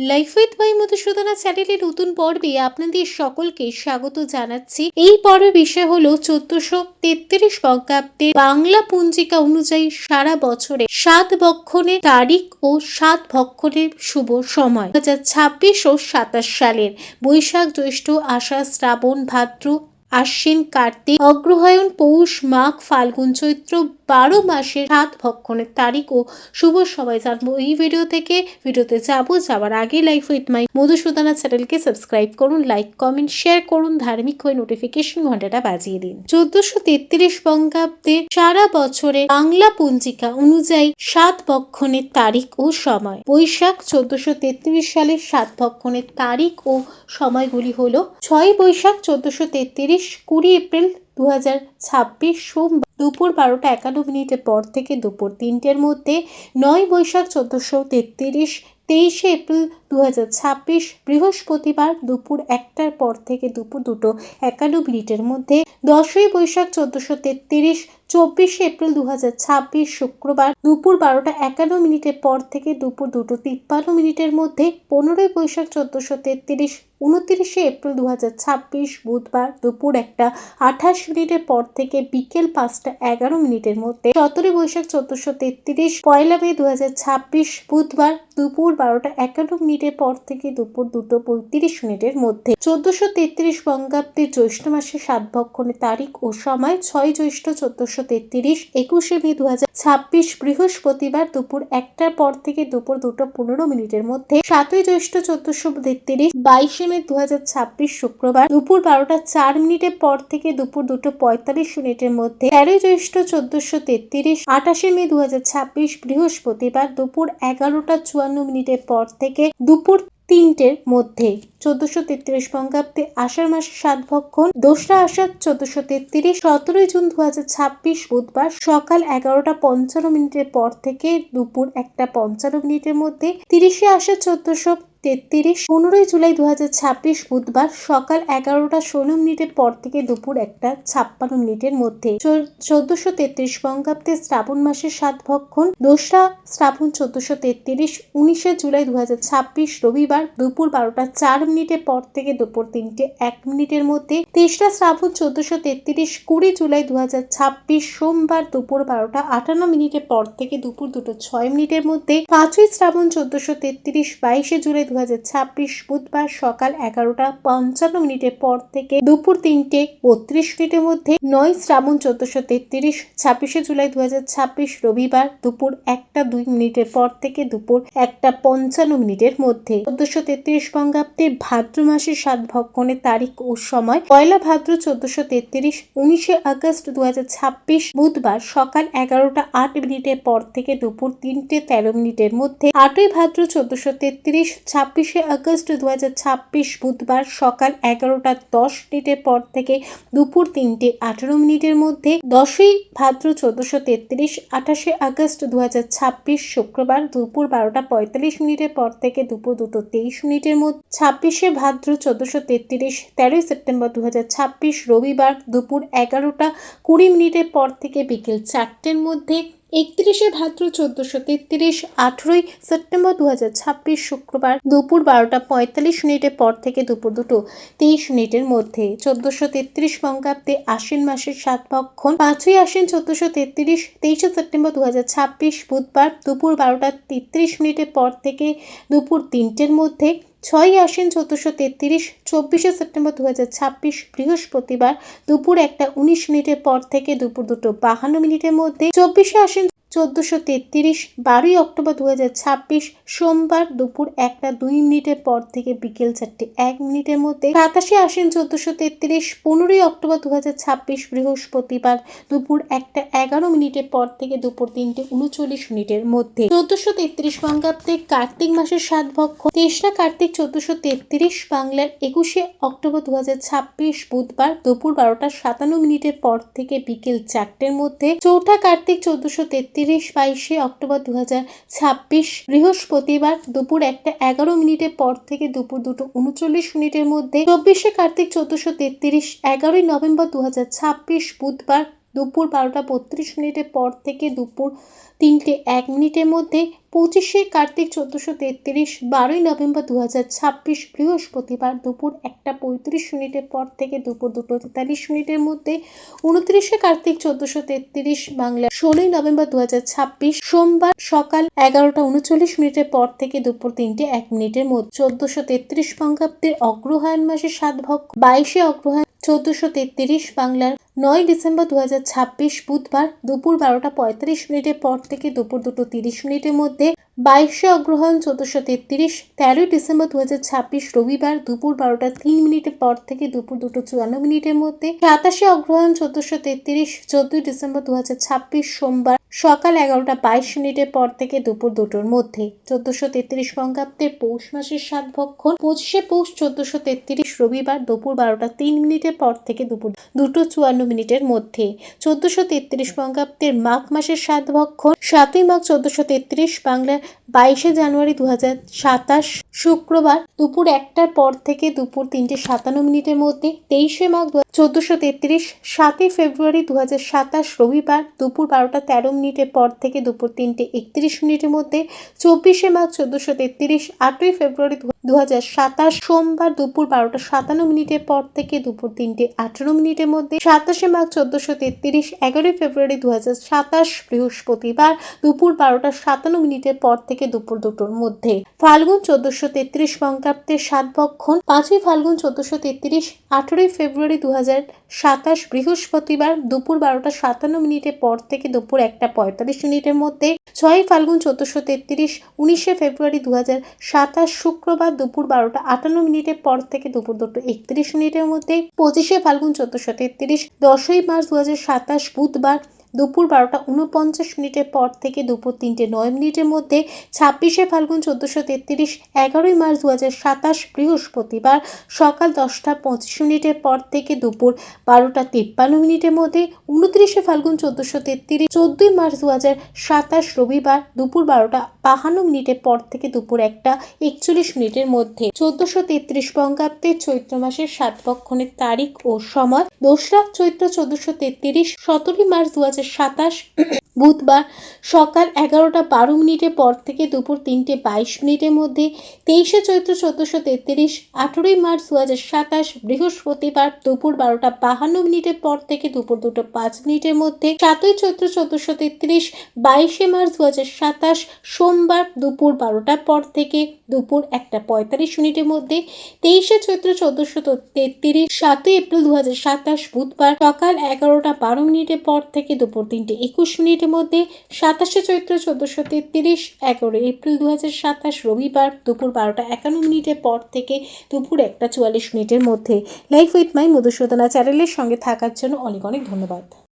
Life with my Madhusudana চ্যানেলের নতুন পর্বে আপনাদের সকলকে স্বাগত জানাচ্ছি। এই পর্বের বিষয় হলো 1433 বঙ্গাব্দে বাংলা পঞ্জিকা অনুযায়ী সারা বছরে 7 বক্ষণের তারিখ ও 7 ভক্ষণের শুভ সময় 2026 ও 27 সালের বৈশাখ, জ্যৈষ্ঠ, আষাঢ়, শ্রাবণ, ভাদ্র, আশ্বিন, কার্তিক, অগ্রহায়ণ, পৌষ, মাঘ, ফাল্গুন, চৈত্র 12 মাসের 7 ভক্ষণের তারিখ ও শুভ সময় জানবো এই ভিডিওতে যাবার আগে লাইফ উইথ মাই মধুসূদনা চ্যানেলকে সাবস্ক্রাইব করুন, লাইক, কমেন্ট, শেয়ার করুন, ধার্মিক হয়ে নোটিফিকেশন ঘন্টাটা বাজিয়ে দিন। 1433 বঙ্গাব্দে সারা বছরে বাংলা পঞ্জিকা অনুযায়ী 7 ভক্ষণের তারিখ ও সময়। বৈশাখ 1433 সালের 7 ভক্ষণের তারিখ ও সময়গুলি হলো 6 বৈশাখ 1433, 20 এপ্রিল 2026 সোমবার দুপুর 12টা 51 মিনিটের পর থেকে দুপুর 3টের মধ্যে, 9 বৈশাখ 1433, 23 এপ্রিল 2026 বৃহস্পতিবার দুপুর 1টার পর থেকে দুপুর 2টা 51 মিনিটের মধ্যে, 10ই বৈশাখ 1433, 24 এপ্রিল 2026 শুক্রবার দুপুর 12টা 51 মিনিটের পর থেকে দুপুর 2টা 53 মিনিটের মধ্যে, 15ই বৈশাখ 1433, 29 এপ্রিল 2026 বুধবার দুপুর 1টা 28 মিনিটের পর থেকে বিকেল 5টা 11 মিনিটের মধ্যে, 17 বৈশাখ 1433, 1 মে 2026 বুধবার দুপুর 12টা 51 মিনিটের পর থেকে দুপুর 2টা 35 মিনিটের মধ্যে। 1433 বঙ্গাব্দে জ্যৈষ্ঠ মাসের 7 ভক্ষণের তারিখ ও সময় 6 জ্যৈষ্ঠ 1433, 21 মে 2026 বৃহস্পতিবার দুপুর 1টার পর থেকে দুপুর 2টা 15 মিনিটের মধ্যে, 7ই জ্যৈষ্ঠ 1433, 22 মে 2026 শুক্রবার দুপুর 12টা 4 মিনিটের পর থেকে দুপুর 2টা 45 মিনিটের মধ্যে, 13ই জ্যৈষ্ঠ 1433, 28 মে 2026 বৃহস্পতিবার দুপুর 11টা 54 মিনিটের পর থেকে দুপুর 3টের মধ্যে। 1433 বঙ্গাব্দে আষাঢ় মাসে 7 ভক্ষণ, 2রা আষাঢ় 1433, 17 জুন 2026 বুধবার সকাল 11টা 55 মিনিটের পর থেকে দুপুর 1টা 55 মিনিটের মধ্যে, 30শে আষাঢ় 1433, 15 জুলাই 2026 বুধবার সকাল 11টা 16 মিনিটের পর থেকে দুপুর 1টা 56 মিনিটের মধ্যে। 1433 বঙ্গাব্দে শ্রাবণ মাসের 7 ভক্ষণ, 2রা শ্রাবণ 1433, 19 জুলাই 2026 রবিবার দুপুর 12টা 4 মিনিটের পর থেকে দুপুর 3টে 1 মিনিটের মধ্যে, 23রা শ্রাবণ 1433, 20 জুলাই 2026 সোমবার দুপুর 12টা 58 মিনিটের পর থেকে দুপুর 2টা 6 মিনিটের মধ্যে, 5ই শ্রাবণ 1433, 22 জুলাই 2026 বুধবার সকাল 11টা 55 মিনিটের পর থেকে দুপুর 3টে 32 মিনিটের মধ্যে, 9 শ্রাবণ 1433, 26 জুলাই 2026 রবিবার দুপুর 1টা 2 মিনিটের পর থেকে দুপুর 1টা 55 মিনিটের মধ্যে। 1433 বঙ্গাব্দে ভাদ্র মাসের 7 ভক্ষণের তারিখ ও সময় 1 ভাদ্র 1433, 19 আগস্ট 2026 বুধবার সকাল 11টা 8 মিনিটের পর থেকে দুপুর 3টে 13 মিনিটের মধ্যে, 8ই ভাদ্র 1433, 26 আগস্ট 2026 বুধবার সকাল 11টা 10 মিনিটের পর থেকে দুপুর 3টে 18 মিনিটের মধ্যে, 10ই ভাদ্র 1433, 28 আগস্ট 2026 শুক্রবার দুপুর 12টা 45 মিনিটের পর থেকে দুপুর 2টা 23 মিনিটের মধ্যে, 26শে ভাদ্র 1433, 13ই সেপ্টেম্বর 2026 রবিবার দুপুর 11টা 20 মিনিটের পর থেকে বিকেল 4টের মধ্যে, 31শে ভাদ্র 1433, 18ই সেপ্টেম্বর 2026 শুক্রবার দুপুর 12টা 45 মিনিটের পর থেকে দুপুর 2টা 23 মিনিটের মধ্যে। 1433 বঙ্গাব্দে আশ্বিন মাসের 7 ভক্ষণ, 5ই আশ্বিন 1433, 23শে সেপ্টেম্বর 2026 বুধবার দুপুর 12টা 33 মিনিটের পর থেকে দুপুর 3টের মধ্যে, 6ই আশ্বিন 1433, 24শে সেপ্টেম্বর 2026 বৃহস্পতিবার দুপুর 1টা 19 মিনিটের পর থেকে দুপুর 2টা 52 মিনিটের মধ্যে, 24শে আশ্বিন 1433, 12ই অক্টোবর 2026 সোমবার দুপুর 1টা 2 মিনিটের পর থেকে বিকেল 4টে 1 মিনিটের মধ্যে, 27শে আশ্বিন 1433, 15ই অক্টোবর 2026 বৃহস্পতিবার দুপুর 1টা 11 মিনিটের পর থেকে দুপুর 3টে 39 মিনিটের মধ্যে। 1433 বঙ্গাব্দে কার্তিক মাসের 7 ভক্ষণ, 23রা কার্তিক 1433 বাংলার 21শে অক্টোবর 2026 বুধবার দুপুর 12টা 57 মিনিটের পর থেকে বিকেল 4টের মধ্যে, চৌঠা কার্তিক 1433, 22শে অক্টোবর 2026 বৃহস্পতিবার দুপুর 1টা 11 মিনিটের পর থেকে দুপুর 2টা 39 মিনিটের মধ্যে, 24শে কার্তিক 1433, 11ই নভেম্বর 2026 বুধবার দুপুর 12:32 পর থেকে দুপুর 3:01 মধ্যে। 25শে কার্তিক 1433, 12ই নভেম্বর 2026 বৃহস্পতিবার দুপুর 1:35 পর থেকে দুপুর 2:43 মধ্যে। 29শে কার্তিক 1433 বাংলা 16ই নভেম্বর 2026 সোমবার সকাল 11:39 পর থেকে দুপুর 3:01 মধ্যে। 1433 বঙ্গাব্দের অগ্রহায়ণ মাসে 7 ভগ 22শে অগ্রহায়ণ 1433 বাংলার 9 ডিসেম্বর 2026 বুধবার দুপুর 12:35 পর থেকে দুপুর 2:30 মধ্যে। 22শে অগ্রহায়ণ 1433 13 ডিসেম্বর 2026 রবিবার দুপুর 12:03 পর থেকে দুপুর 2:54 মধ্যে। 27শে অগ্রহায়ণ 1433 14 ডিসেম্বর 2026 সোমবার সকাল 11:22 পর থেকে দুপুর 2টোর মধ্যে। 1433 বঙ্গাব্দের পৌষ মাসের 7 ভক্ষণ 25শে পৌষ 1433 রবিবার দুপুর 12:03 পর থেকে দুপুর 2:54 মধ্যে। 1433 বঙ্গাব্দের মাঘ মাসের 7 ভক্ষণ 7ই মাঘ 1433 বাংলা 22শে জানুয়ারি 2027 শুক্রবার দুপুর 1টার পর থেকে দুপুর 3:57 মধ্যে। 23শে মাঘ 1433 7ই ফেব্রুয়ারি 2027 রবিবার দুপুর 12:13 পর থেকে দুপুর 3:31 মধ্যে। 24শে মাঘ 1433 8ই ফেব্রুয়ারি 2027 সোমবার দুপুর 12:57 পর থেকে দুপুর 3:18 মধ্যে। 27শে মাঘ 1433 11ই ফেব্রুয়ারি 2027 বৃহস্পতিবার দুপুর 12:57 পর থেকে দুপুর 2টোর মধ্যে। ফাল্গুন 1433 বঙ্গাব্দের 7 ভক্ষণ 5ই ফাল্গুন 1433 18ই ফেব্রুয়ারি 2027 বৃহস্পতিবার দুপুর 12:57 পর থেকে দুপুর 1:45 মধ্যে। 6ই ফাল্গুন 1433 19শে ফেব্রুয়ারি 2027 শুক্রবার দুপুর 12:58 পর থেকে দুপুর 2:31 মধ্যে। 25শে ফাল্গুন 1433 10ই মার্চ 2027 বুধবার দুপুর 12:49 পর থেকে দুপুর 3:09 মধ্যে। 26শে ফাল্গুন 1433 11ই মার্চ 2027 বৃহস্পতিবার সকাল 10:25 পর থেকে দুপুর 12:53 মধ্যে। 29শে ফাল্গুন 1433 14ই মার্চ 2027 রবিবার দুপুর 12:52 পর থেকে দুপুর 1:41 মধ্যে। 1433 বঙ্গাব্দের চৈত্র মাসের 7 ভক্ষণের তারিখ ও সময় 2রা চৈত্র 1433 17ই মার্চ 2027 বুধবার সকাল 11:12 পর থেকে দুপুর 3:22 মধ্যে। 23শে চৈত্র 1433 18ই মার্চ 2027 বৃহস্পতিবার দুপুর 12:52 পর থেকে দুপুর 2:05 মধ্যে। 7ই চৈত্র 1433 22শে মার্চ 2027 সোমবার দুপুর 12টার পর থেকে দুপুর 1:45 মধ্যে। 23শে চৈত্র 1433 7ই এপ্রিল 2027 বুধবার সকাল 11:12 পর থেকে দুপুর 3:21 মধ্যে। 27শে চৈত্র 1433 11 এপ্রিল 2027 রবিবার দুপুর 12:51 পর থেকে দুপুর 1:44 মধ্যে। লাইফ উইথ মাই মধুসূদনা চ্যানেলের সঙ্গে থাকার জন্য অনেক অনেক ধন্যবাদ।